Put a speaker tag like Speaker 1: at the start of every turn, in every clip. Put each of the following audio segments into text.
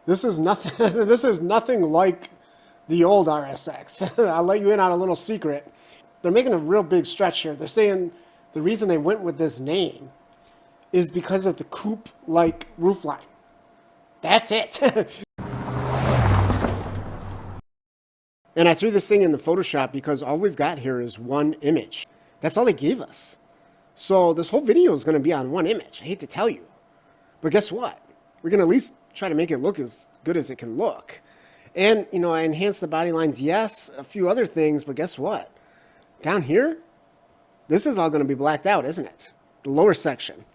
Speaker 1: This is nothing. This is nothing like the old RSX. I'll let you in on a little secret. They're making a real big stretch here. They're saying the reason they went with this name is because of the coupe-like roofline. That's it. And I threw this thing in the Photoshop because all we've got here is one image. That's all they gave us. So this whole video is going to be on one image. I hate to tell you. But guess what? We're going to at least try to make it look as good as it can look. And, you know, I enhanced the body lines, yes, a few other things, but guess what? Down here, this is all going to be blacked out, isn't it? The lower section.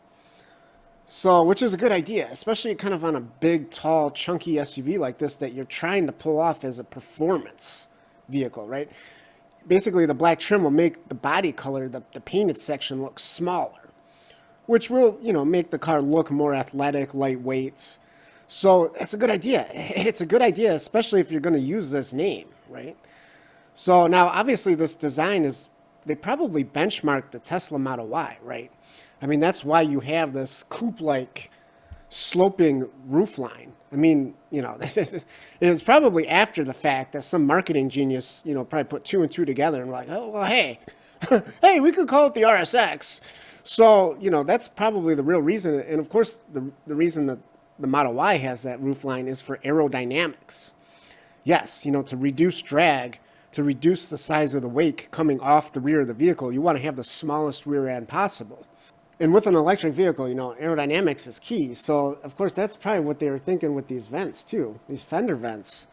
Speaker 1: So, which is a good idea, especially kind of on a big, tall, chunky SUV like this that you're trying to pull off as a performance vehicle, right? Basically, the black trim will make the body color, the painted section, look smaller, which will, you know, make the car look more athletic, lightweight. So it's a good idea. It's a good idea, especially if you're going to use this name, right? So now, obviously, this design is, they probably benchmarked the Tesla Model Y, right? I mean, that's why you have this coupe-like sloping roofline. I mean, you know, it was probably after the fact that some marketing genius, you know, probably put two and two together and like, oh, well, hey, hey, we could call it the RSX. So, you know, that's probably the real reason. And of course, the reason that the Model Y has that roofline is for aerodynamics. Yes, you know, to reduce drag, to reduce the size of the wake coming off the rear of the vehicle, you want to have the smallest rear end possible. And with an electric vehicle, you know, aerodynamics is key. So, of course, that's probably what they were thinking with these vents, too, these fender vents.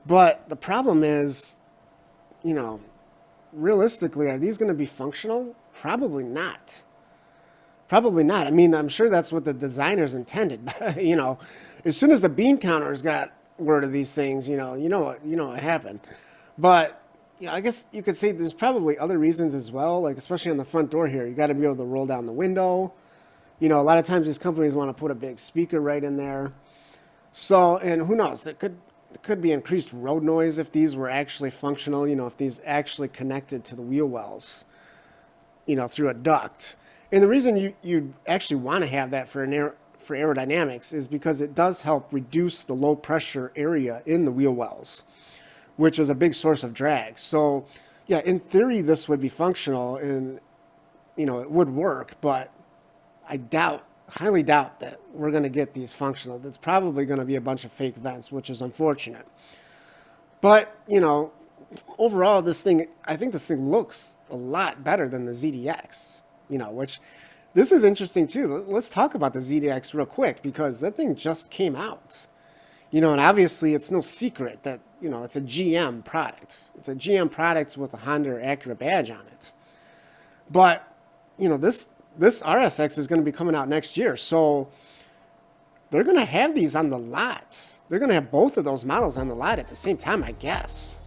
Speaker 1: But the problem is, you know, realistically, are these going to be functional? Probably not. Probably not. I mean, I'm sure that's what the designers intended. You know, as soon as the bean counters got word of these things, you know what happened. But yeah, I guess you could say there's probably other reasons as well, like especially on the front door here. You got to be able to roll down the window. You know, a lot of times these companies want to put a big speaker right in there. So, and who knows, there could be increased road noise if these were actually functional, you know, if these actually connected to the wheel wells, you know, through a duct. And the reason you actually want to have that for aerodynamics is because it does help reduce the low pressure area in the wheel wells, which is a big source of drag. So, yeah, in theory, this would be functional and, you know, it would work, but I highly doubt that we're going to get these functional. That's probably going to be a bunch of fake vents, which is unfortunate. But, you know, overall, I think this thing looks a lot better than the ZDX, you know, which this is interesting too. Let's talk about the ZDX real quick because that thing just came out. You know, and obviously it's no secret that, you know, it's a GM product. It's a GM product with a Honda or Acura badge on it. But, you know, this RSX is going to be coming out next year. So they're going to have these on the lot. They're going to have both of those models on the lot at the same time, I guess.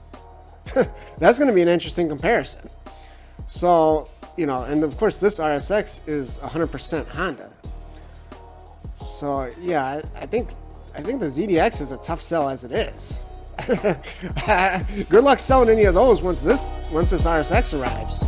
Speaker 1: That's going to be an interesting comparison. So, you know, and of course this RSX is 100% Honda. So, yeah, I think the ZDX is a tough sell as it is. Good luck selling any of those once this RSX arrives.